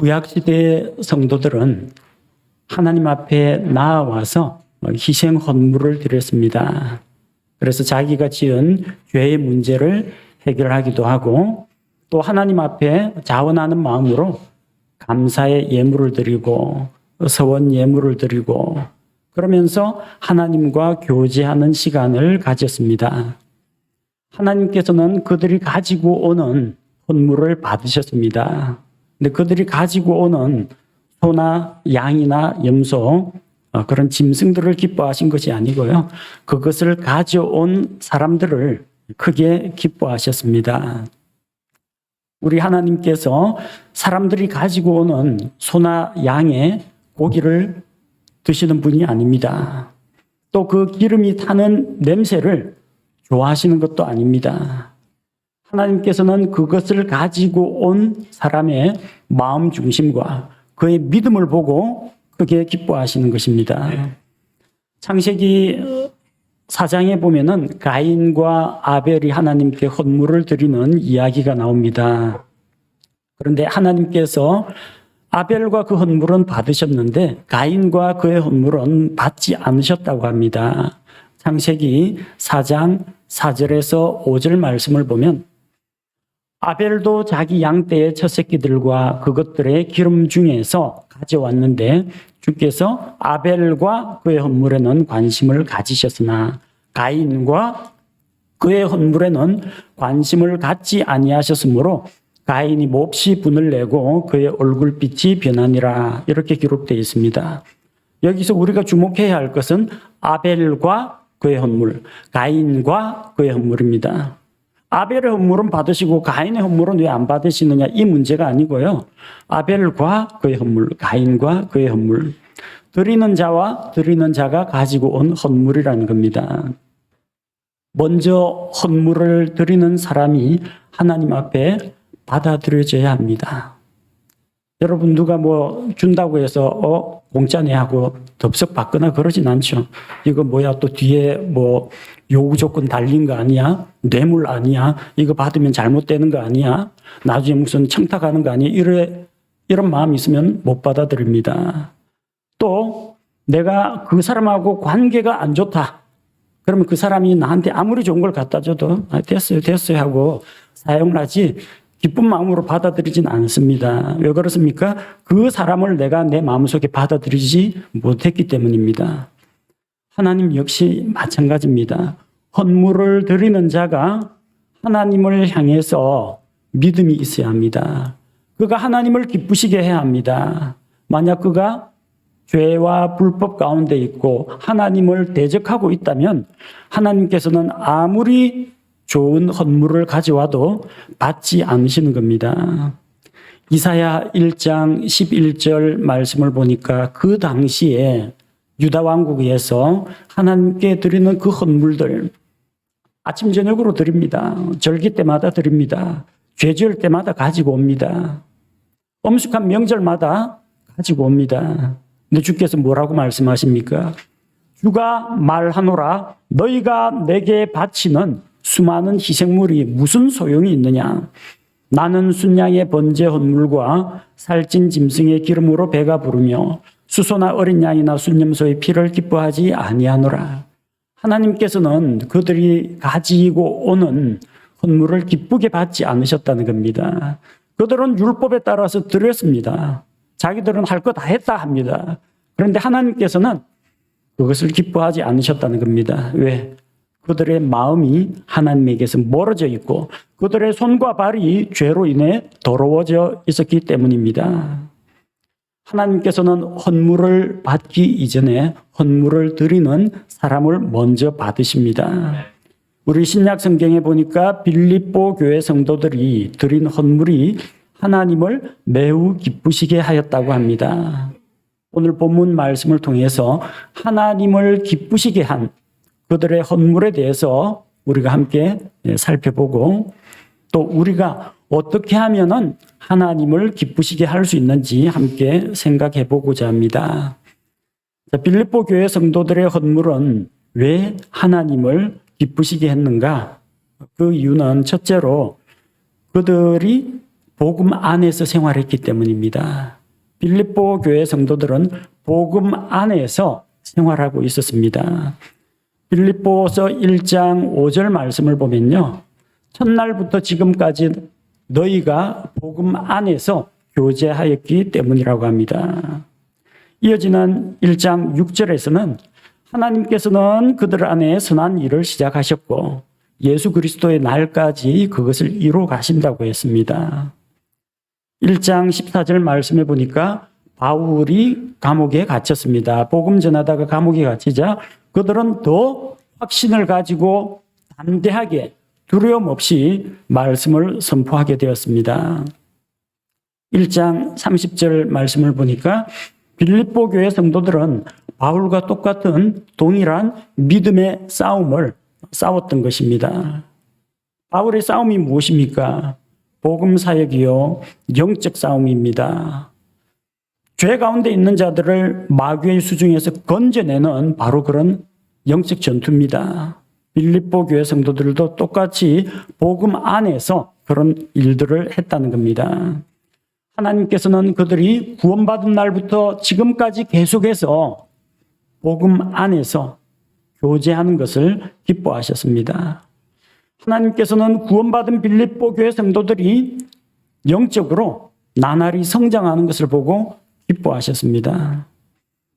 구약시대 성도들은 하나님 앞에 나아와서 희생 헌물을 드렸습니다. 그래서 자기가 지은 죄의 문제를 해결하기도 하고 또 하나님 앞에 자원하는 마음으로 감사의 예물을 드리고 서원 예물을 드리고 그러면서 하나님과 교제하는 시간을 가졌습니다. 하나님께서는 그들이 가지고 오는 헌물을 받으셨습니다. 근데 그들이 가지고 오는 소나 양이나 염소 그런 짐승들을 기뻐하신 것이 아니고요. 그것을 가져온 사람들을 크게 기뻐하셨습니다. 우리 하나님께서 사람들이 가지고 오는 소나 양의 고기를 드시는 분이 아닙니다. 또 그 기름이 타는 냄새를 좋아하시는 것도 아닙니다. 하나님께서는 그것을 가지고 온 사람의 마음 중심과 그의 믿음을 보고 크게 기뻐하시는 것입니다. 창세기 4장에 보면은 가인과 아벨이 하나님께 헌물을 드리는 이야기가 나옵니다. 그런데 하나님께서 아벨과 그 헌물은 받으셨는데 가인과 그의 헌물은 받지 않으셨다고 합니다. 창세기 4장 4절에서 5절 말씀을 보면 아벨도 자기 양떼의 첫 새끼들과 그것들의 기름 중에서 가져왔는데 주께서 아벨과 그의 헌물에는 관심을 가지셨으나 가인과 그의 헌물에는 관심을 갖지 아니하셨으므로 가인이 몹시 분을 내고 그의 얼굴빛이 변하니라 이렇게 기록되어 있습니다. 여기서 우리가 주목해야 할 것은 아벨과 그의 헌물, 가인과 그의 헌물입니다. 아벨의 헌물은 받으시고 가인의 헌물은 왜 안 받으시느냐 이 문제가 아니고요. 아벨과 그의 헌물, 가인과 그의 헌물. 드리는 자와 드리는 자가 가지고 온 헌물이라는 겁니다. 먼저 헌물을 드리는 사람이 하나님 앞에 받아들여져야 합니다. 여러분 누가 뭐 준다고 해서 공짜네 하고 덥석 받거나 그러진 않죠. 이거 뭐야 또 뒤에 뭐 요구 조건 달린 거 아니야? 뇌물 아니야? 이거 받으면 잘못되는 거 아니야? 나중에 무슨 청탁하는 거 아니야? 이런 마음이 있으면 못 받아들입니다. 또 내가 그 사람하고 관계가 안 좋다. 그러면 그 사람이 나한테 아무리 좋은 걸 갖다 줘도 됐어요 하고 사용을 하지 기쁜 마음으로 받아들이진 않습니다. 왜 그렇습니까? 그 사람을 내가 내 마음속에 받아들이지 못했기 때문입니다. 하나님 역시 마찬가지입니다. 헌물을 드리는 자가 하나님을 향해서 믿음이 있어야 합니다. 그가 하나님을 기쁘시게 해야 합니다. 만약 그가 죄와 불법 가운데 있고 하나님을 대적하고 있다면 하나님께서는 아무리 좋은 헌물을 가져와도 받지 않으시는 겁니다. 이사야 1장 11절 말씀을 보니까 그 당시에 유다 왕국에서 하나님께 드리는 그 헌물들 아침 저녁으로 드립니다. 절기 때마다 드립니다. 죄 지을 때마다 가지고 옵니다. 엄숙한 명절마다 가지고 옵니다. 근데 주께서 뭐라고 말씀하십니까? 주가 말하노라 너희가 내게 바치는 수많은 희생물이 무슨 소용이 있느냐? 나는 순양의 번제 헌물과 살찐 짐승의 기름으로 배가 부르며 수소나 어린 양이나 순염소의 피를 기뻐하지 아니하노라. 하나님께서는 그들이 가지고 오는 헌물을 기쁘게 받지 않으셨다는 겁니다. 그들은 율법에 따라서 드렸습니다. 자기들은 할 거 다 했다 합니다. 그런데 하나님께서는 그것을 기뻐하지 않으셨다는 겁니다. 왜? 그들의 마음이 하나님에게서 멀어져 있고 그들의 손과 발이 죄로 인해 더러워져 있었기 때문입니다. 하나님께서는 헌물을 받기 이전에 헌물을 드리는 사람을 먼저 받으십니다. 우리 신약 성경에 보니까 빌립보 교회 성도들이 드린 헌물이 하나님을 매우 기쁘시게 하였다고 합니다. 오늘 본문 말씀을 통해서 하나님을 기쁘시게 한 그들의 헌물에 대해서 우리가 함께 살펴보고 또 우리가 어떻게 하면은 하나님을 기쁘시게 할 수 있는지 함께 생각해 보고자 합니다. 빌립보 교회 성도들의 헌물은 왜 하나님을 기쁘시게 했는가? 그 이유는 첫째로 그들이 복음 안에서 생활했기 때문입니다. 빌립보 교회 성도들은 복음 안에서 생활하고 있었습니다. 빌립보서 1장 5절 말씀을 보면요. 첫날부터 지금까지 너희가 복음 안에서 교제하였기 때문이라고 합니다. 이어지는 1장 6절에서는 하나님께서는 그들 안에 선한 일을 시작하셨고 예수 그리스도의 날까지 그것을 이루어 가신다고 했습니다. 1장 14절 말씀해 보니까 바울이 감옥에 갇혔습니다. 복음 전하다가 감옥에 갇히자 그들은 더 확신을 가지고 담대하게 두려움 없이 말씀을 선포하게 되었습니다. 1장 30절 말씀을 보니까 빌립보 교회 성도들은 바울과 똑같은 동일한 믿음의 싸움을 싸웠던 것입니다. 바울의 싸움이 무엇입니까? 복음 사역이요, 영적 싸움입니다. 죄 가운데 있는 자들을 마귀의 수중에서 건져내는 바로 그런 영적 전투입니다. 빌립보 교회 성도들도 똑같이 복음 안에서 그런 일들을 했다는 겁니다. 하나님께서는 그들이 구원받은 날부터 지금까지 계속해서 복음 안에서 교제하는 것을 기뻐하셨습니다. 하나님께서는 구원받은 빌립보 교회 성도들이 영적으로 나날이 성장하는 것을 보고 기뻐하셨습니다.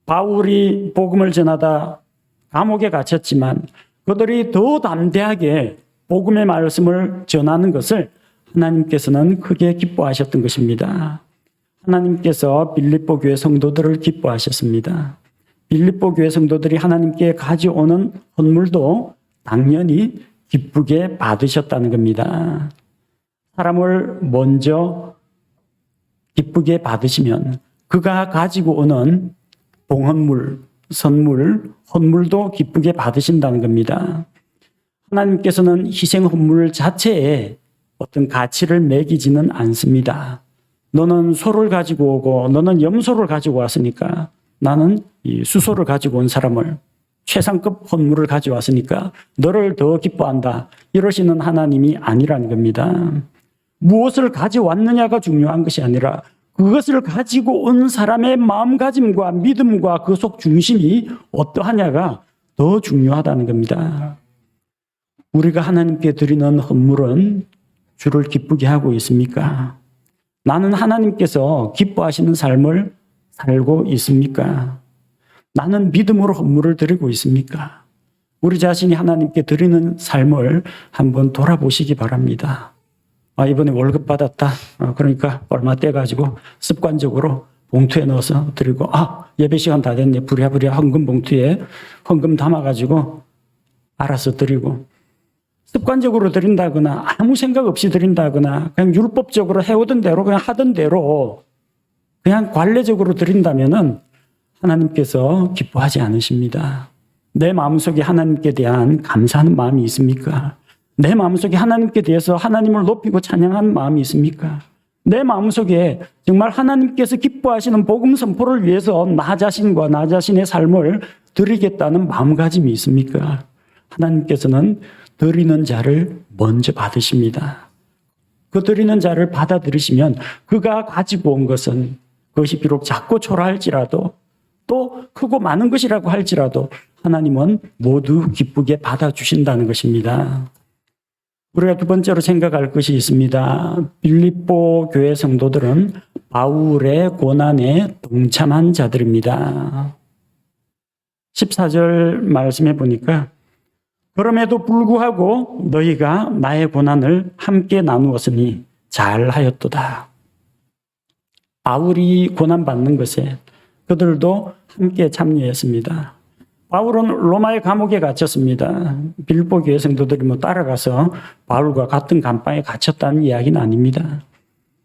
바울이 복음을 전하다 감옥에 갇혔지만 그들이 더 담대하게 복음의 말씀을 전하는 것을 하나님께서는 크게 기뻐하셨던 것입니다. 하나님께서 빌립보 교회 성도들을 기뻐하셨습니다. 빌립보 교회 성도들이 하나님께 가져오는 헌물도 당연히 기쁘게 받으셨다는 겁니다. 사람을 먼저 기쁘게 받으시면 그가 가지고 오는 봉헌물, 선물, 헌물도 기쁘게 받으신다는 겁니다. 하나님께서는 희생 헌물 자체에 어떤 가치를 매기지는 않습니다. 너는 소를 가지고 오고 너는 염소를 가지고 왔으니까 나는 이 수소를 가지고 온 사람을 최상급 헌물을 가져왔으니까 너를 더 기뻐한다. 이러시는 하나님이 아니라는 겁니다. 무엇을 가져왔느냐가 중요한 것이 아니라 그것을 가지고 온 사람의 마음가짐과 믿음과 그 속 중심이 어떠하냐가 더 중요하다는 겁니다. 우리가 하나님께 드리는 헌물은 주를 기쁘게 하고 있습니까? 나는 하나님께서 기뻐하시는 삶을 살고 있습니까? 나는 믿음으로 헌물을 드리고 있습니까? 우리 자신이 하나님께 드리는 삶을 한번 돌아보시기 바랍니다. 이번에 월급 받았다. 그러니까 얼마 떼가지고 습관적으로 봉투에 넣어서 드리고, 예배 시간 다 됐네. 부랴부랴 헌금 봉투에 헌금 담아가지고 알아서 드리고, 습관적으로 드린다거나 아무 생각 없이 드린다거나 그냥 율법적으로 해오던 대로 그냥 하던 대로 그냥 관례적으로 드린다면은 하나님께서 기뻐하지 않으십니다. 내 마음속에 하나님께 대한 감사하는 마음이 있습니까? 내 마음속에 하나님께 대해서 하나님을 높이고 찬양하는 마음이 있습니까? 내 마음속에 정말 하나님께서 기뻐하시는 복음 선포를 위해서 나 자신과 나 자신의 삶을 드리겠다는 마음가짐이 있습니까? 하나님께서는 드리는 자를 먼저 받으십니다. 그 드리는 자를 받아들이시면 그가 가지고 온 것은 그것이 비록 작고 초라할지라도 또 크고 많은 것이라고 할지라도 하나님은 모두 기쁘게 받아주신다는 것입니다. 우리가 두 번째로 생각할 것이 있습니다. 빌립보 교회 성도들은 바울의 고난에 동참한 자들입니다. 14절 말씀해 보니까 그럼에도 불구하고 너희가 나의 고난을 함께 나누었으니 잘하였도다. 바울이 고난받는 것에 그들도 함께 참여했습니다. 바울은 로마의 감옥에 갇혔습니다. 빌립보 교회 성도들이 따라가서 바울과 같은 감방에 갇혔다는 이야기는 아닙니다.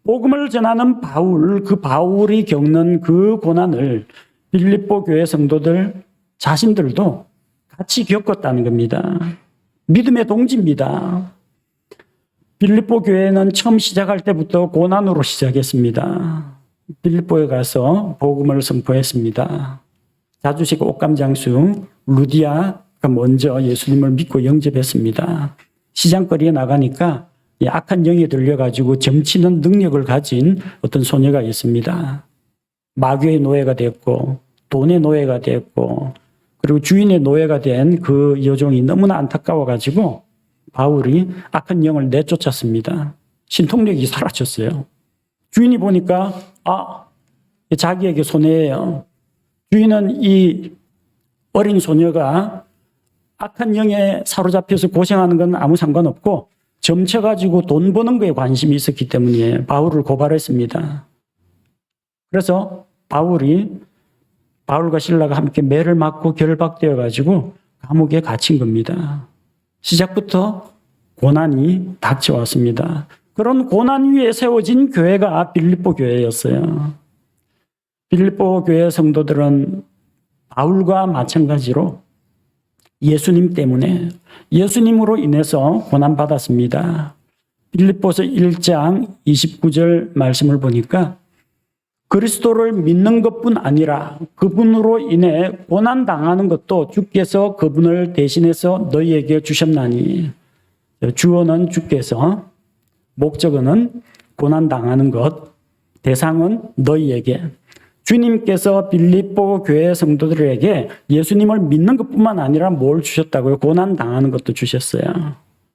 복음을 전하는 바울, 그 바울이 겪는 그 고난을 빌립보 교회 성도들 자신들도 같이 겪었다는 겁니다. 믿음의 동지입니다. 빌립보 교회는 처음 시작할 때부터 고난으로 시작했습니다. 빌립보에 가서 복음을 선포했습니다. 자주식 옥감장수 루디아가 먼저 예수님을 믿고 영접했습니다. 시장거리에 나가니까 이 악한 영에 들려가지고 점치는 능력을 가진 어떤 소녀가 있습니다. 마귀의 노예가 됐고 돈의 노예가 됐고 그리고 주인의 노예가 된 그 여종이 너무나 안타까워가지고 바울이 악한 영을 내쫓았습니다. 신통력이 사라졌어요. 주인이 보니까 자기에게 손해예요. 주인은 이 어린 소녀가 악한 영에 사로잡혀서 고생하는 건 아무 상관없고 점쳐가지고 돈 버는 거에 관심이 있었기 때문에 바울을 고발했습니다. 그래서 바울과 실라가 함께 매를 맞고 결박되어 가지고 감옥에 갇힌 겁니다. 시작부터 고난이 닥쳐왔습니다. 그런 고난 위에 세워진 교회가 빌립보 교회였어요. 빌립보 교회 성도들은 바울과 마찬가지로 예수님 때문에 예수님으로 인해서 고난받았습니다. 빌립보서 1장 29절 말씀을 보니까 그리스도를 믿는 것뿐 아니라 그분으로 인해 고난당하는 것도 주께서 그분을 대신해서 너희에게 주셨나니. 주어는 주께서, 목적어는 고난당하는 것, 대상은 너희에게. 주님께서 빌립보 교회 성도들에게 예수님을 믿는 것뿐만 아니라 뭘 주셨다고요? 고난당하는 것도 주셨어요.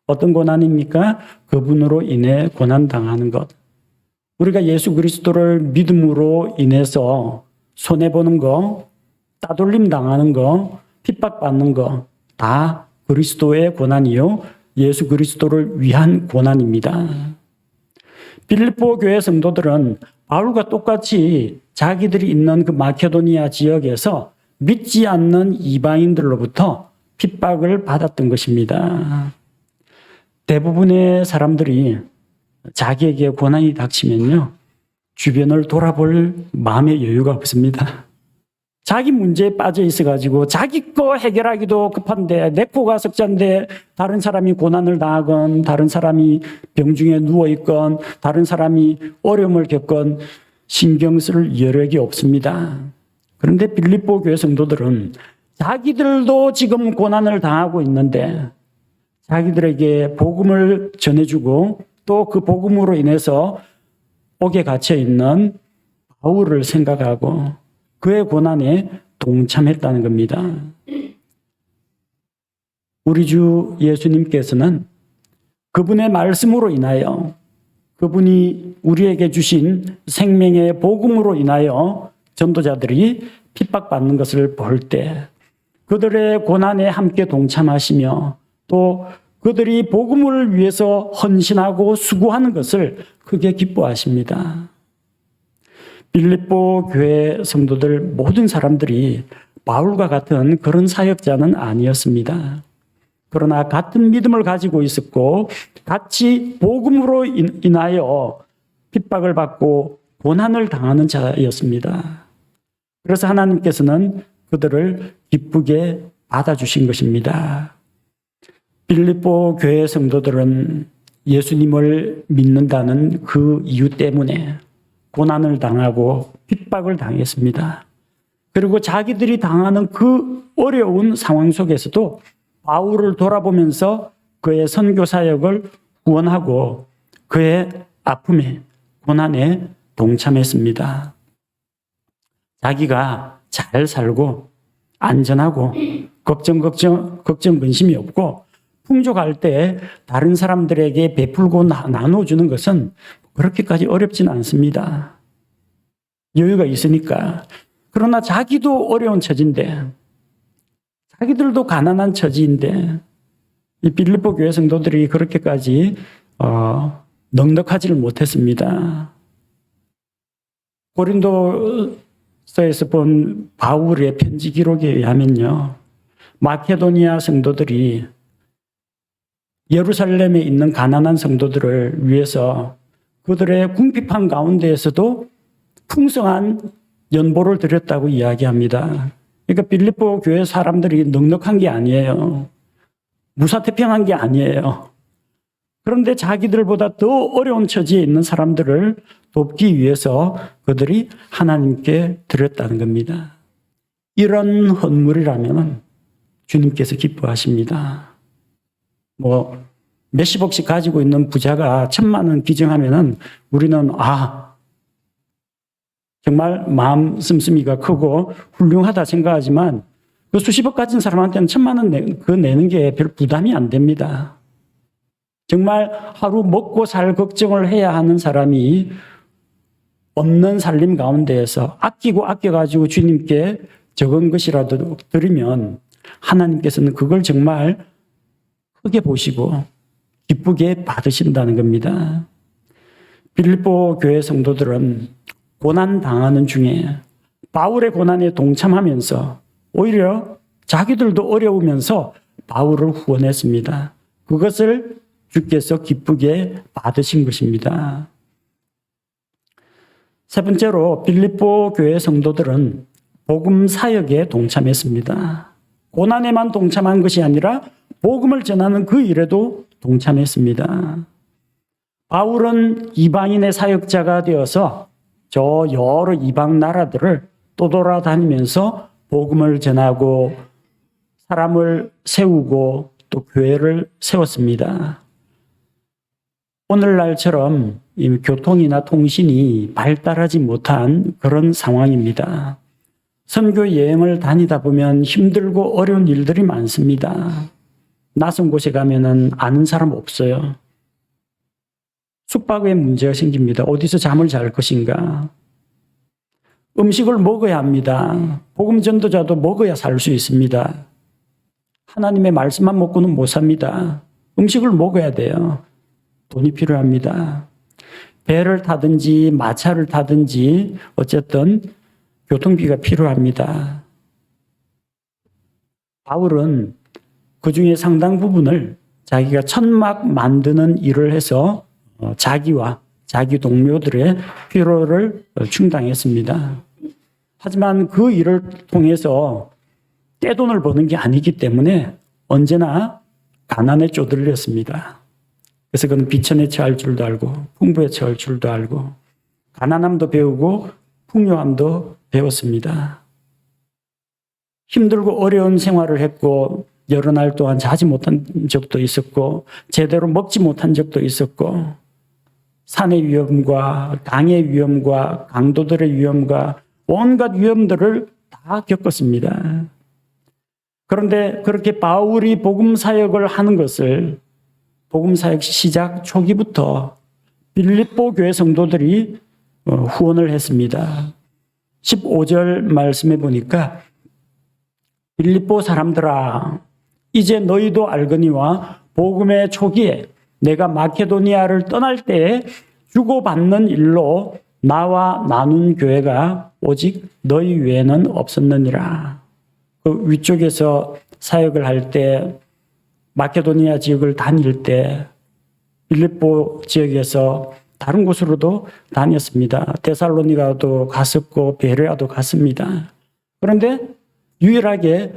어떤 고난입니까? 그분으로 인해 고난당하는 것. 우리가 예수 그리스도를 믿음으로 인해서 손해보는 거, 따돌림 당하는 거, 핍박받는 거 다 그리스도의 고난이요. 예수 그리스도를 위한 고난입니다. 빌립보 교회 성도들은 바울과 똑같이 자기들이 있는 그 마케도니아 지역에서 믿지 않는 이방인들로부터 핍박을 받았던 것입니다. 대부분의 사람들이 자기에게 고난이 닥치면요, 주변을 돌아볼 마음의 여유가 없습니다. 자기 문제에 빠져 있어가지고 자기 거 해결하기도 급한데 내 코가 석잔데 다른 사람이 고난을 당하건 다른 사람이 병중에 누워있건 다른 사람이 어려움을 겪건 신경 쓸 여력이 없습니다. 그런데 빌립보 교회 성도들은 자기들도 지금 고난을 당하고 있는데 자기들에게 복음을 전해주고 또 그 복음으로 인해서 옥에 갇혀 있는 바울을 생각하고 그의 고난에 동참했다는 겁니다. 우리 주 예수님께서는 그분의 말씀으로 인하여 그분이 우리에게 주신 생명의 복음으로 인하여 전도자들이 핍박받는 것을 볼 때 그들의 고난에 함께 동참하시며 또 그들이 복음을 위해서 헌신하고 수고하는 것을 크게 기뻐하십니다. 빌립보 교회 성도들 모든 사람들이 바울과 같은 그런 사역자는 아니었습니다. 그러나 같은 믿음을 가지고 있었고 같이 복음으로 인하여 핍박을 받고 고난을 당하는 자였습니다. 그래서 하나님께서는 그들을 기쁘게 받아주신 것입니다. 빌립보 교회 성도들은 예수님을 믿는다는 그 이유 때문에 고난을 당하고 핍박을 당했습니다. 그리고 자기들이 당하는 그 어려운 상황 속에서도 바울을 돌아보면서 그의 선교 사역을 후원하고 그의 아픔에 고난에 동참했습니다. 자기가 잘 살고 안전하고 걱정 근심이 없고 풍족할 때 다른 사람들에게 베풀고 나눠주는 것은 그렇게까지 어렵진 않습니다. 여유가 있으니까. 그러나 자기도 어려운 처지인데 자기들도 가난한 처지인데 이 빌립보 교회 성도들이 그렇게까지 넉넉하지를 못했습니다. 고린도서에서 본 바울의 편지 기록에 의하면요, 마케도니아 성도들이 예루살렘에 있는 가난한 성도들을 위해서 그들의 궁핍한 가운데에서도 풍성한 연보를 드렸다고 이야기합니다. 그러니까 빌립보 교회 사람들이 넉넉한 게 아니에요. 무사태평한 게 아니에요. 그런데 자기들보다 더 어려운 처지에 있는 사람들을 돕기 위해서 그들이 하나님께 드렸다는 겁니다. 이런 헌물이라면 주님께서 기뻐하십니다. 몇십억씩 가지고 있는 부자가 1,000만 원 기증하면은 우리는 정말 마음 씀씀이가 크고 훌륭하다 생각하지만 그 수십억 가진 사람한테는 1,000만 원 내는 게 별 부담이 안 됩니다. 정말 하루 먹고 살 걱정을 해야 하는 사람이 없는 살림 가운데에서 아껴가지고 주님께 적은 것이라도 드리면 하나님께서는 그걸 정말 크게 보시고 기쁘게 받으신다는 겁니다. 빌립보 교회 성도들은 고난 당하는 중에 바울의 고난에 동참하면서 오히려 자기들도 어려우면서 바울을 후원했습니다. 그것을 주께서 기쁘게 받으신 것입니다. 세 번째로 빌립보 교회 성도들은 복음 사역에 동참했습니다. 고난에만 동참한 것이 아니라 복음을 전하는 그 일에도 동참했습니다. 바울은 이방인의 사역자가 되어서 저 여러 이방 나라들을 떠돌아다니면서 복음을 전하고 사람을 세우고 또 교회를 세웠습니다. 오늘날처럼 교통이나 통신이 발달하지 못한 그런 상황입니다. 선교 여행을 다니다 보면 힘들고 어려운 일들이 많습니다. 낯선 곳에 가면은 아는 사람 없어요. 숙박에 문제가 생깁니다. 어디서 잠을 잘 것인가? 음식을 먹어야 합니다. 복음 전도자도 먹어야 살 수 있습니다. 하나님의 말씀만 먹고는 못 삽니다. 음식을 먹어야 돼요. 돈이 필요합니다. 배를 타든지 마차를 타든지 어쨌든 교통비가 필요합니다. 바울은 그 중에 상당 부분을 자기가 천막 만드는 일을 해서 자기와 자기 동료들의 필요를 충당했습니다. 하지만 그 일을 통해서 떼돈을 버는 게 아니기 때문에 언제나 가난에 쪼들렸습니다. 그래서 그는 비천에 처할 줄도 알고 풍부에 처할 줄도 알고 가난함도 배우고 풍요함도 배웠습니다. 힘들고 어려운 생활을 했고 여러 날 동안 자지 못한 적도 있었고 제대로 먹지 못한 적도 있었고 산의 위험과 강의 위험과 강도들의 위험과 온갖 위험들을 다 겪었습니다. 그런데 그렇게 바울이 복음 사역을 하는 것을 복음 사역 시작 초기부터 빌립보 교회 성도들이 후원을 했습니다. 15절 말씀에 보니까 빌립보 사람들아 이제 너희도 알거니와 복음의 초기에 내가 마케도니아를 떠날 때에 주고받는 일로 나와 나눈 교회가 오직 너희 외에는 없었느니라. 그 위쪽에서 사역을 할 때 마케도니아 지역을 다닐 때 빌립보 지역에서 다른 곳으로도 다녔습니다. 데살로니가도 갔었고 베레아도 갔습니다. 그런데 유일하게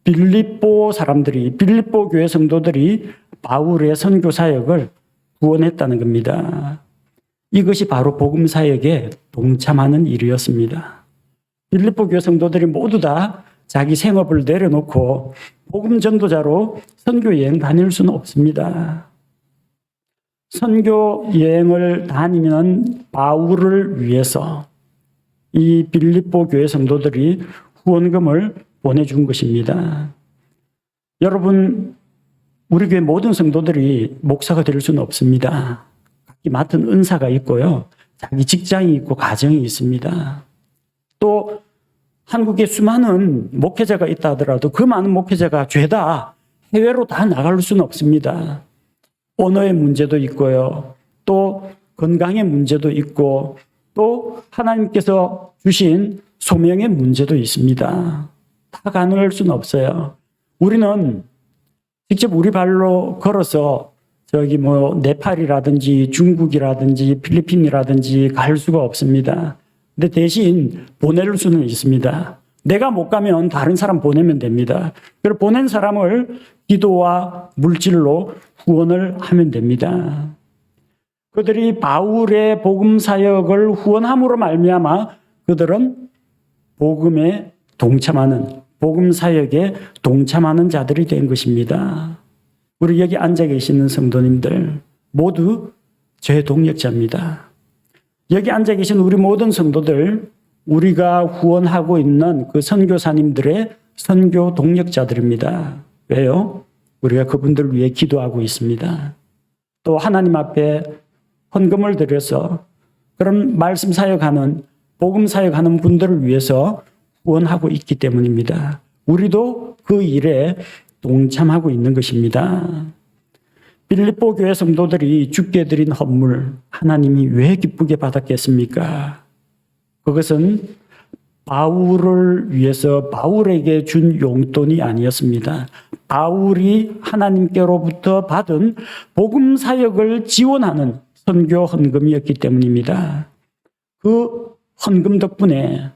빌립보 사람들이 빌립보 교회 성도들이 바울의 선교 사역을 구원했다는 겁니다. 이것이 바로 복음 사역에 동참하는 일이었습니다. 빌립보 교회 성도들이 모두 다 자기 생업을 내려놓고 복음 전도자로 선교 여행 다닐 수는 없습니다. 선교 여행을 다니면 바울을 위해서 이 빌립보 교회 성도들이 후원금을 보내준 것입니다. 여러분, 우리 교회 모든 성도들이 목사가 될 수는 없습니다. 각기 맡은 은사가 있고요. 자기 직장이 있고 가정이 있습니다. 또 한국에 수많은 목회자가 있다 하더라도 그 많은 목회자가 죄다 해외로 다 나갈 수는 없습니다. 언어의 문제도 있고요. 또 건강의 문제도 있고 또 하나님께서 주신 소명의 문제도 있습니다. 다 가능할 수는 없어요. 우리는 직접 우리 발로 걸어서 네팔이라든지 중국이라든지 필리핀이라든지 갈 수가 없습니다. 근데 대신 보낼 수는 있습니다. 내가 못 가면 다른 사람 보내면 됩니다. 그리고 보낸 사람을 기도와 물질로 후원을 하면 됩니다. 그들이 바울의 복음 사역을 후원함으로 말미암아 그들은 복음에 동참하는 복음 사역에 동참하는 자들이 된 것입니다. 우리 여기 앉아 계시는 성도님들 모두 저의 동력자입니다. 여기 앉아 계신 우리 모든 성도들, 우리가 후원하고 있는 그 선교사님들의 선교 동력자들입니다. 왜요? 우리가 그분들을 위해 기도하고 있습니다. 또 하나님 앞에 헌금을 드려서 그런 말씀 사역하는, 복음 사역하는 분들을 위해서 후원하고 있기 때문입니다. 우리도 그 일에 동참하고 있는 것입니다. 빌립보 교회 성도들이 주께 드린 헌물, 하나님이 왜 기쁘게 받았겠습니까? 그것은 바울을 위해서 바울에게 준 용돈이 아니었습니다. 바울이 하나님께로부터 받은 복음 사역을 지원하는 선교 헌금이었기 때문입니다. 그 헌금 덕분에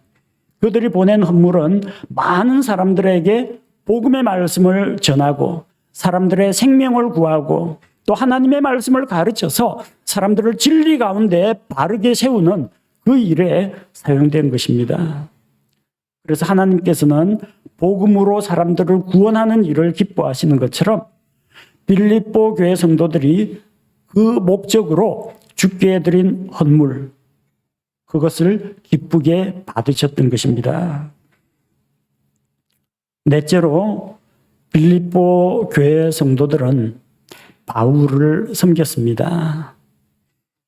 그들이 보낸 헌물은 많은 사람들에게 복음의 말씀을 전하고 사람들의 생명을 구하고 또 하나님의 말씀을 가르쳐서 사람들을 진리 가운데 바르게 세우는 그 일에 사용된 것입니다. 그래서 하나님께서는 복음으로 사람들을 구원하는 일을 기뻐하시는 것처럼 빌립보 교회 성도들이 그 목적으로 주께 드린 헌물, 그것을 기쁘게 받으셨던 것입니다. 넷째로 빌립보 교회 성도들은 바울을 섬겼습니다.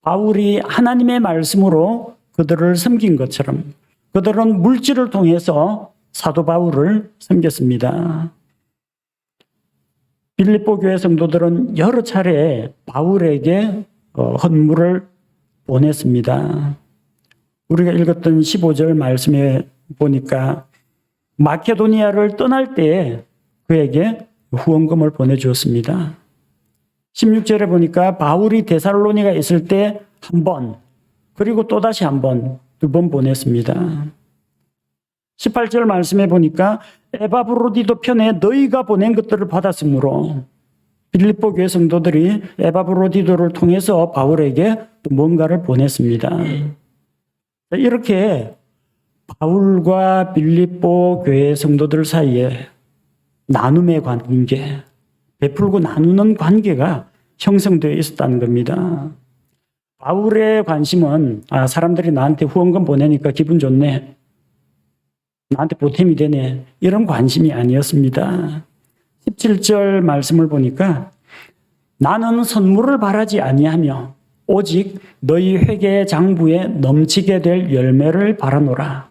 바울이 하나님의 말씀으로 그들을 섬긴 것처럼 그들은 물질을 통해서 사도 바울을 섬겼습니다. 빌립보 교회 성도들은 여러 차례 바울에게 헌물을 보냈습니다. 우리가 읽었던 15절 말씀에 보니까 마케도니아를 떠날 때 그에게 후원금을 보내주었습니다. 16절에 보니까 바울이 데살로니가 있을 때 한 번, 그리고 또다시 한 번, 두 번 보냈습니다. 18절 말씀에 보니까 에바브로디도 편에 너희가 보낸 것들을 받았으므로 빌립보 교회 성도들이 에바브로디도를 통해서 바울에게 또 뭔가를 보냈습니다. 이렇게 바울과 빌립보 교회 성도들 사이에 나눔의 관계, 베풀고 나누는 관계가 형성되어 있었다는 겁니다. 바울의 관심은 사람들이 나한테 후원금 보내니까 기분 좋네, 나한테 보탬이 되네, 이런 관심이 아니었습니다. 17절 말씀을 보니까 나는 선물을 바라지 아니하며 오직 너희 회개의 장부에 넘치게 될 열매를 바라노라.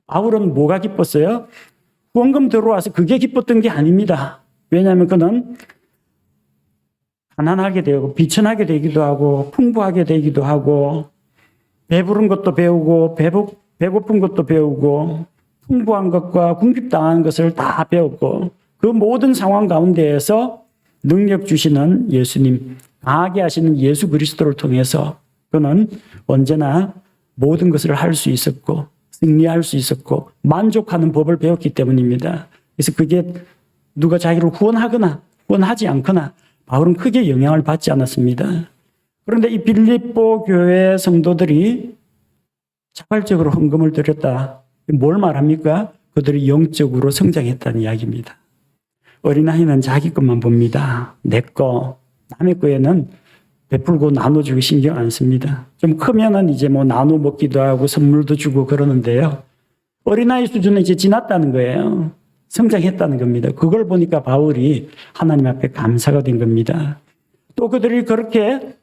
바울은 뭐가 기뻤어요? 후원금 들어와서 그게 기뻤던 게 아닙니다. 왜냐하면 그는 가난하게 되고 비천하게 되기도 하고 풍부하게 되기도 하고 배부른 것도 배우고 배고픈 것도 배우고 풍부한 것과 궁핍당하는 것을 다 배웠고 그 모든 상황 가운데에서 능력 주시는 예수님, 강하게 하시는 예수 그리스도를 통해서 그는 언제나 모든 것을 할 수 있었고 승리할 수 있었고 만족하는 법을 배웠기 때문입니다. 그래서 그게 누가 자기를 후원하거나 후원하지 않거나 바울은 크게 영향을 받지 않았습니다. 그런데 이 빌립보 교회 성도들이 자발적으로 헌금을 드렸다. 뭘 말합니까? 그들이 영적으로 성장했다는 이야기입니다. 어린아이는 자기 것만 봅니다. 내 거, 남의 거에는 베풀고 나눠주고 신경 안 씁니다. 좀 크면은 이제 뭐 나눠 먹기도 하고 선물도 주고 그러는데요. 어린아이 수준은 이제 지났다는 거예요. 성장했다는 겁니다. 그걸 보니까 바울이 하나님 앞에 감사가 된 겁니다. 또 그들이 그렇게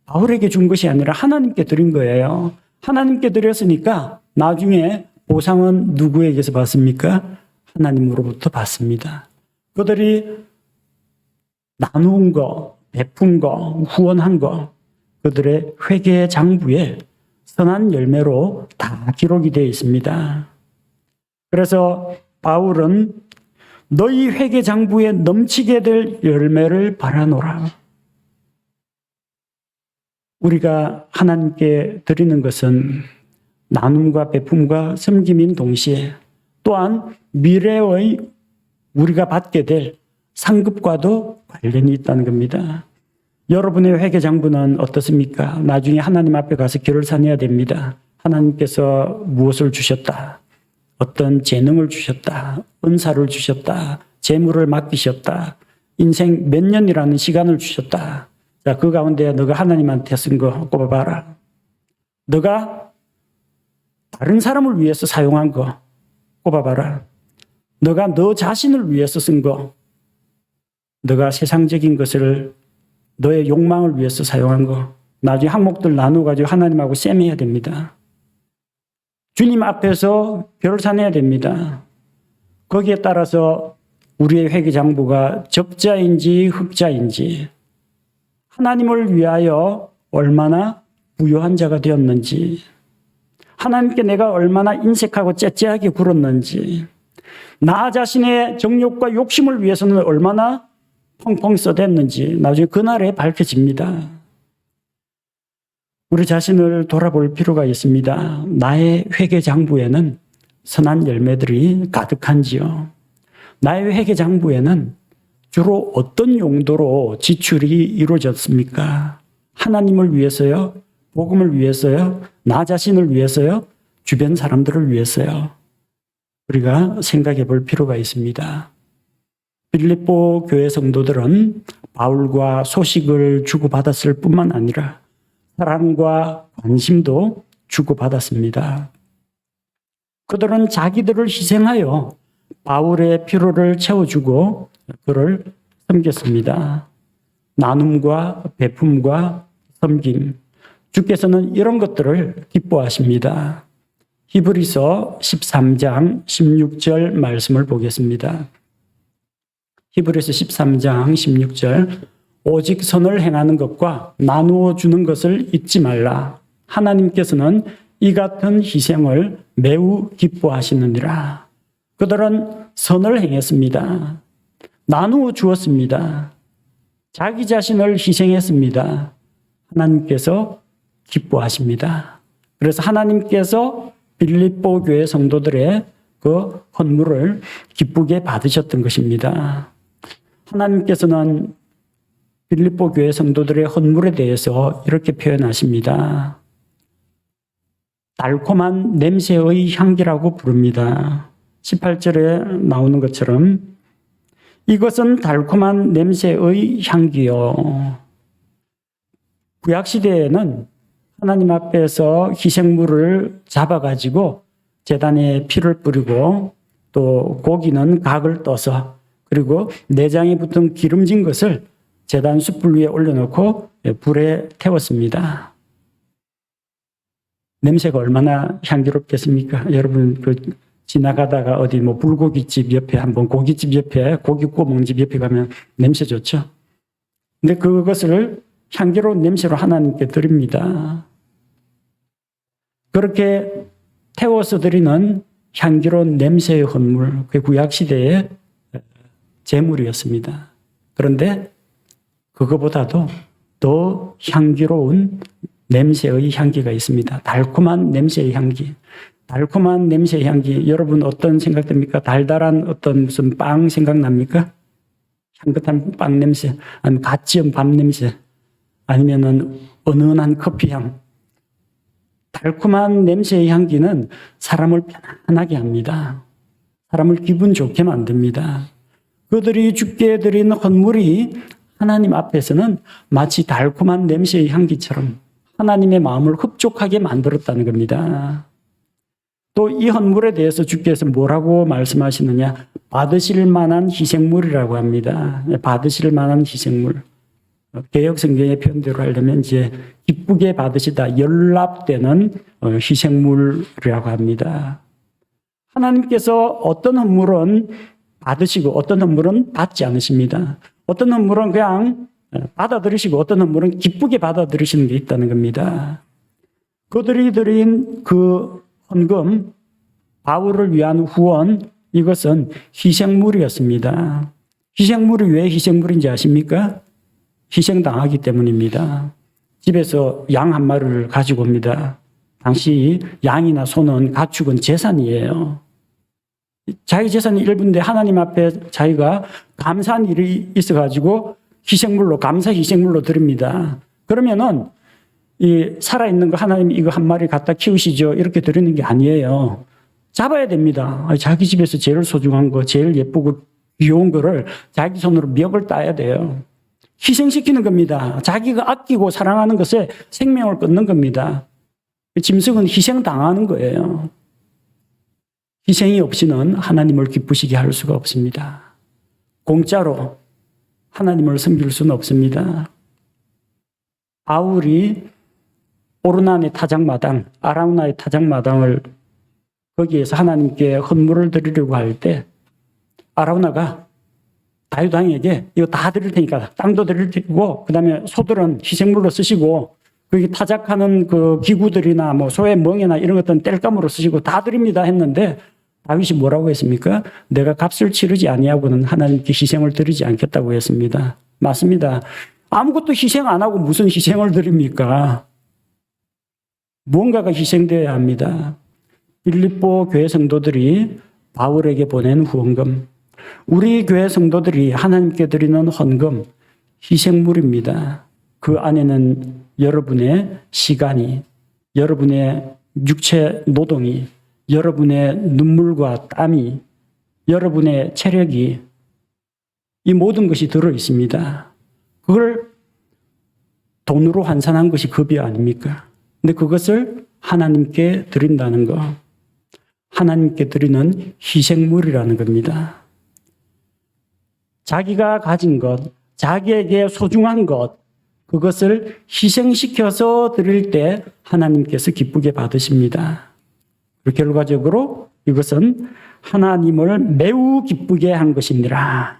바울에게 준 것이 아니라 하나님께 드린 거예요. 하나님께 드렸으니까 나중에 보상은 누구에게서 받습니까? 하나님으로부터 받습니다. 그들이 나눈 거, 베푼 거, 후원한 거, 그들의 회개의 장부에 선한 열매로 다 기록이 되어 있습니다. 그래서 바울은 너희 회개 장부에 넘치게 될 열매를 바라노라. 우리가 하나님께 드리는 것은 나눔과 베품과 섬김인 동시에 또한 미래의 우리가 받게 될 상급과도 관련이 있다는 겁니다. 여러분의 회개 장부는 어떻습니까? 나중에 하나님 앞에 가서 결산해야 됩니다. 하나님께서 무엇을 주셨다. 어떤 재능을 주셨다. 은사를 주셨다. 재물을 맡기셨다. 인생 몇 년이라는 시간을 주셨다. 자, 그 가운데 너가 하나님한테 쓴 거 꼽아봐라. 너가 다른 사람을 위해서 사용한 거 꼽아봐라. 너가 너 자신을 위해서 쓴 거, 너가 세상적인 것을 너의 욕망을 위해서 사용한 거, 나중에 항목들 나누어가지고 하나님하고 셈해야 됩니다. 주님 앞에서 결산해야 됩니다. 거기에 따라서 우리의 회개장부가 적자인지 흑자인지, 하나님을 위하여 얼마나 부요한 자가 되었는지, 하나님께 내가 얼마나 인색하고 째째하게 굴었는지, 나 자신의 정욕과 욕심을 위해서는 얼마나 펑펑 써댔는지 나중에 그날에 밝혀집니다. 우리 자신을 돌아볼 필요가 있습니다. 나의 회개장부에는 선한 열매들이 가득한지요. 나의 회개장부에는 주로 어떤 용도로 지출이 이루어졌습니까? 하나님을 위해서요? 복음을 위해서요? 나 자신을 위해서요? 주변 사람들을 위해서요? 우리가 생각해 볼 필요가 있습니다. 빌립보 교회 성도들은 바울과 소식을 주고받았을 뿐만 아니라 사랑과 관심도 주고받았습니다. 그들은 자기들을 희생하여 바울의 필요를 채워주고 그를 섬겼습니다. 나눔과 베품과 섬김. 주께서는 이런 것들을 기뻐하십니다. 히브리서 13장 16절 말씀을 보겠습니다. 히브리서 13장 16절. 오직 선을 행하는 것과 나누어 주는 것을 잊지 말라. 하나님께서는 이 같은 희생을 매우 기뻐하시느니라. 그들은 선을 행했습니다. 나누어 주었습니다. 자기 자신을 희생했습니다. 하나님께서 기뻐하십니다. 그래서 하나님께서 빌립보 교회 성도들의 그 헌물을 기쁘게 받으셨던 것입니다. 하나님께서는 빌립보 교회 성도들의 헌물에 대해서 이렇게 표현하십니다. 달콤한 냄새의 향기라고 부릅니다. 18절에 나오는 것처럼 이것은 달콤한 냄새의 향기요. 구약시대에는 하나님 앞에서 희생물을 잡아가지고 제단에 피를 뿌리고 또 고기는 각을 떠서 그리고 내장에 붙은 기름진 것을 제단 숯불 위에 올려놓고 불에 태웠습니다. 냄새가 얼마나 향기롭겠습니까? 여러분 지나가다가 어디 불고기집 옆에 한번 고깃집 옆에 고기 구워 먹는 집 옆에 가면 냄새 좋죠? 근데 그것을 향기로운 냄새로 하나님께 드립니다. 그렇게 태워서 드리는 향기로운 냄새의 헌물, 그 구약시대의 제물이었습니다. 그런데 그거보다도 더 향기로운 냄새의 향기가 있습니다. 달콤한 냄새의 향기. 달콤한 냄새의 향기. 여러분 어떤 생각됩니까? 달달한 어떤 무슨 빵 생각납니까? 향긋한 빵 냄새, 아니면 갓 지은 밥 냄새, 아니면은 은은한 커피향. 달콤한 냄새의 향기는 사람을 편안하게 합니다. 사람을 기분 좋게 만듭니다. 그들이 주께 드린 헌물이 하나님 앞에서는 마치 달콤한 냄새의 향기처럼 하나님의 마음을 흡족하게 만들었다는 겁니다. 또 이 헌물에 대해서 주께서 뭐라고 말씀하시느냐? 받으실 만한 희생물이라고 합니다. 받으실 만한 희생물. 개역 성경의 표현대로 하려면 이제 기쁘게 받으시다, 연락되는 희생물이라고 합니다. 하나님께서 어떤 헌물은 받으시고 어떤 헌물은 받지 않으십니다. 어떤 헌물은 그냥 받아들이시고 어떤 헌물은 기쁘게 받아들이시는 게 있다는 겁니다. 그들이 드린 그 헌금, 바울을 위한 후원, 이것은 희생물이었습니다. 희생물이 왜 희생물인지 아십니까? 희생당하기 때문입니다. 집에서 양 한 마리를 가지고 옵니다. 당시 양이나 소는 가축은 재산이에요. 자기 재산이 일부인데 하나님 앞에 자기가 감사한 일이 있어가지고 희생물로, 감사 희생물로 드립니다. 그러면은 이 살아있는 거 하나님 이거 한 마리 갖다 키우시죠. 이렇게 드리는 게 아니에요. 잡아야 됩니다. 자기 집에서 제일 소중한 거, 제일 예쁘고 귀여운 거를 자기 손으로 멱을 따야 돼요. 희생시키는 겁니다. 자기가 아끼고 사랑하는 것에 생명을 끊는 겁니다. 짐승은 희생당하는 거예요. 희생이 없이는 하나님을 기쁘시게 할 수가 없습니다. 공짜로 하나님을 섬길 수는 없습니다. 바울이 오르난의 타작마당, 아라우나의 타작마당을 거기에서 하나님께 헌물을 드리려고 할 때 아라우나가 다윗 왕에게 이거 다 드릴 테니까 땅도 드릴 테고 그다음에 소들은 희생물로 쓰시고 거기 타작하는 그 기구들이나 뭐 소의 멍이나 이런 것들은 땔감으로 쓰시고 다 드립니다 했는데 다윗이 뭐라고 했습니까? 내가 값을 치르지 아니하고는 하나님께 희생을 드리지 않겠다고 했습니다. 맞습니다. 아무것도 희생 안 하고 무슨 희생을 드립니까? 무언가가 희생되어야 합니다. 빌립보 교회 성도들이 바울에게 보낸 후원금, 우리 교회 성도들이 하나님께 드리는 헌금, 희생물입니다. 그 안에는 여러분의 시간이, 여러분의 육체 노동이, 여러분의 눈물과 땀이, 여러분의 체력이, 이 모든 것이 들어 있습니다. 그걸 돈으로 환산한 것이 급여 아닙니까? 근데 그것을 하나님께 드린다는 거, 하나님께 드리는 희생물이라는 겁니다. 자기가 가진 것, 자기에게 소중한 것, 그것을 희생시켜서 드릴 때 하나님께서 기쁘게 받으십니다. 결과적으로 이것은 하나님을 매우 기쁘게 한 것이니라.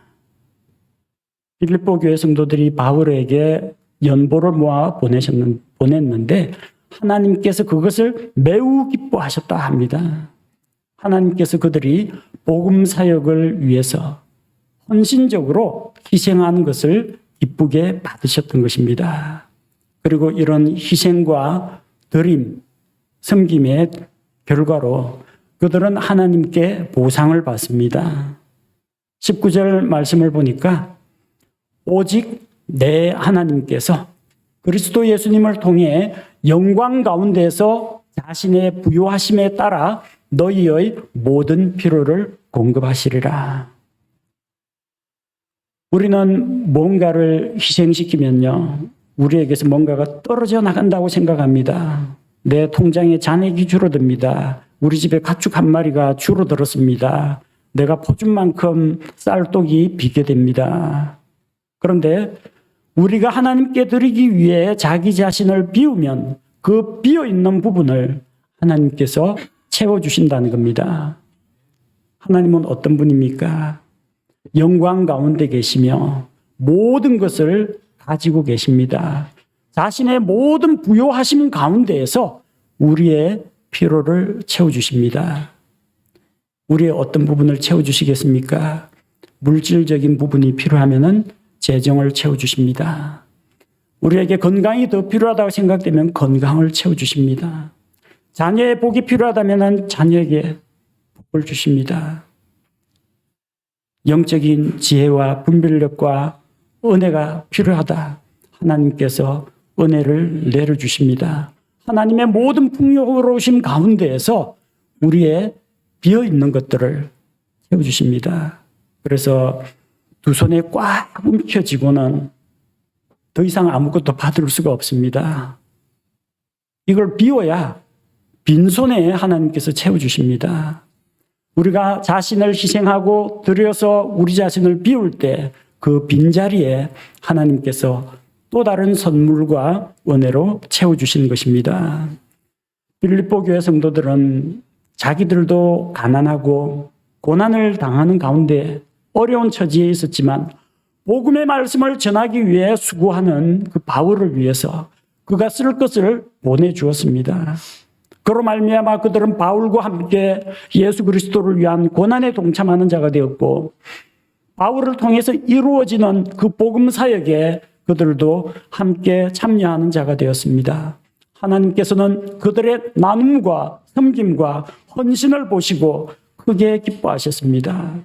빌립보 교회 성도들이 바울에게 연보를 모아 보냈는데 하나님께서 그것을 매우 기뻐하셨다 합니다. 하나님께서 그들이 복음 사역을 위해서 헌신적으로 희생하는 것을 기쁘게 받으셨던 것입니다. 그리고 이런 희생과 드림, 섬김의 결과로 그들은 하나님께 보상을 받습니다. 19절 말씀을 보니까 오직 내 하나님께서 그리스도 예수님을 통해 영광 가운데서 자신의 부요하심에 따라 너희의 모든 필요를 공급하시리라. 우리는 뭔가를 희생시키면요, 우리에게서 뭔가가 떨어져 나간다고 생각합니다. 내 통장에 잔액이 줄어듭니다. 우리 집에 가축 한 마리가 줄어들었습니다. 내가 퍼준 만큼 쌀독이 비게 됩니다. 그런데 우리가 하나님께 드리기 위해 자기 자신을 비우면 그 비어있는 부분을 하나님께서 채워주신다는 겁니다. 하나님은 어떤 분입니까? 영광 가운데 계시며 모든 것을 가지고 계십니다. 자신의 모든 부요하심 가운데에서 우리의 필요를 채워주십니다. 우리의 어떤 부분을 채워주시겠습니까? 물질적인 부분이 필요하면은 재정을 채워주십니다. 우리에게 건강이 더 필요하다고 생각되면 건강을 채워주십니다. 자녀의 복이 필요하다면 자녀에게 복을 주십니다. 영적인 지혜와 분별력과 은혜가 필요하다. 하나님께서 은혜를 내려주십니다. 하나님의 모든 풍요로우심 가운데에서 우리의 비어있는 것들을 채워주십니다. 그래서 두 손에 꽉 움켜쥐고는 더 이상 아무것도 받을 수가 없습니다. 이걸 비워야 빈손에 하나님께서 채워주십니다. 우리가 자신을 희생하고 드려서 우리 자신을 비울 때 그 빈자리에 하나님께서 또 다른 선물과 은혜로 채워주신 것입니다. 빌립보 교회 성도들은 자기들도 가난하고 고난을 당하는 가운데 어려운 처지에 있었지만 복음의 말씀을 전하기 위해 수고하는 그 바울을 위해서 그가 쓸 것을 보내주었습니다. 그로 말미암아 그들은 바울과 함께 예수 그리스도를 위한 고난에 동참하는 자가 되었고 바울을 통해서 이루어지는 그 복음 사역에 그들도 함께 참여하는 자가 되었습니다. 하나님께서는 그들의 나눔과 섬김과 헌신을 보시고 크게 기뻐하셨습니다.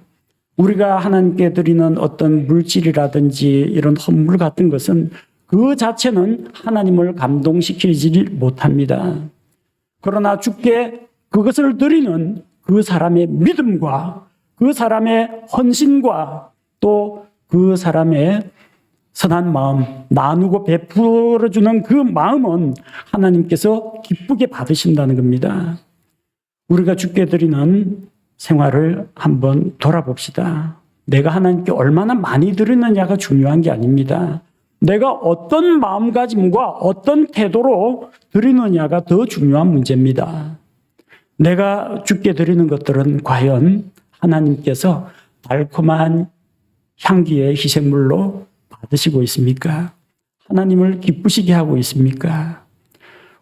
우리가 하나님께 드리는 어떤 물질이라든지 이런 헌물 같은 것은 그 자체는 하나님을 감동시키지 못합니다. 그러나 주께 그것을 드리는 그 사람의 믿음과 그 사람의 헌신과 또 그 사람의 선한 마음, 나누고 베풀어주는 그 마음은 하나님께서 기쁘게 받으신다는 겁니다. 우리가 주께 드리는 생활을 한번 돌아봅시다. 내가 하나님께 얼마나 많이 드리느냐가 중요한 게 아닙니다. 내가 어떤 마음가짐과 어떤 태도로 드리느냐가 더 중요한 문제입니다. 내가 주께 드리는 것들은 과연 하나님께서 달콤한 향기의 희생물로 받으시고 있습니까? 하나님을 기쁘시게 하고 있습니까?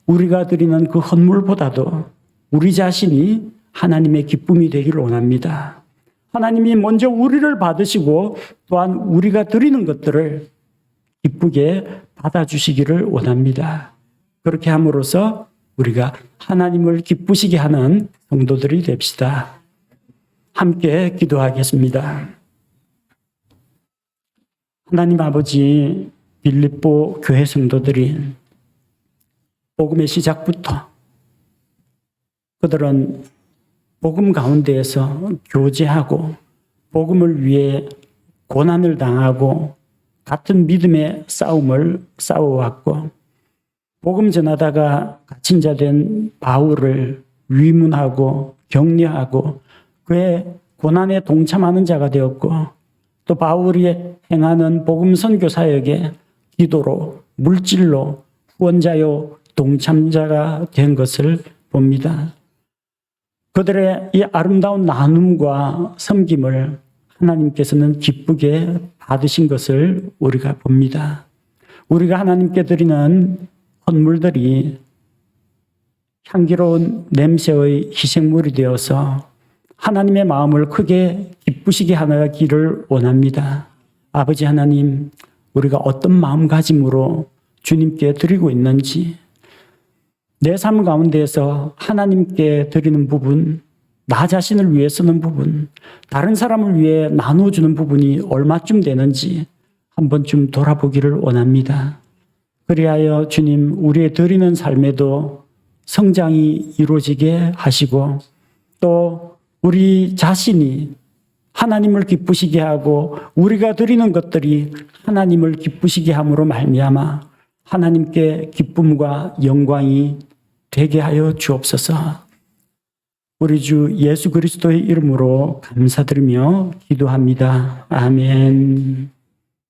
우리가 드리는 그 헌물보다도 우리 자신이 하나님의 기쁨이 되기를 원합니다. 하나님이 먼저 우리를 받으시고 또한 우리가 드리는 것들을 기쁘게 받아주시기를 원합니다. 그렇게 함으로써 우리가 하나님을 기쁘시게 하는 성도들이 됩시다. 함께 기도하겠습니다. 하나님 아버지, 빌립보 교회 성도들이 복음의 시작부터 그들은 복음 가운데에서 교제하고 복음을 위해 고난을 당하고 같은 믿음의 싸움을 싸워왔고 복음 전하다가 갇힌 자 된 바울을 위문하고 격려하고 그의 고난에 동참하는 자가 되었고 또 바울이 행하는 복음 선교 사역에 기도로 물질로 후원자요 동참자가 된 것을 봅니다. 그들의 이 아름다운 나눔과 섬김을 하나님께서는 기쁘게 받으신 것을 우리가 봅니다. 우리가 하나님께 드리는 헌물들이 향기로운 냄새의 희생물이 되어서 하나님의 마음을 크게 기쁘시게 하기를 원합니다. 아버지 하나님, 우리가 어떤 마음가짐으로 주님께 드리고 있는지, 내 삶 가운데에서 하나님께 드리는 부분, 나 자신을 위해 쓰는 부분, 다른 사람을 위해 나눠주는 부분이 얼마쯤 되는지 한 번쯤 돌아보기를 원합니다. 그리하여 주님, 우리의 드리는 삶에도 성장이 이루어지게 하시고 또 우리 자신이 하나님을 기쁘시게 하고 우리가 드리는 것들이 하나님을 기쁘시게 함으로 말미암아 하나님께 기쁨과 영광이 되게 하여 주옵소서. 우리 주 예수 그리스도의 이름으로 감사드리며 기도합니다. 아멘.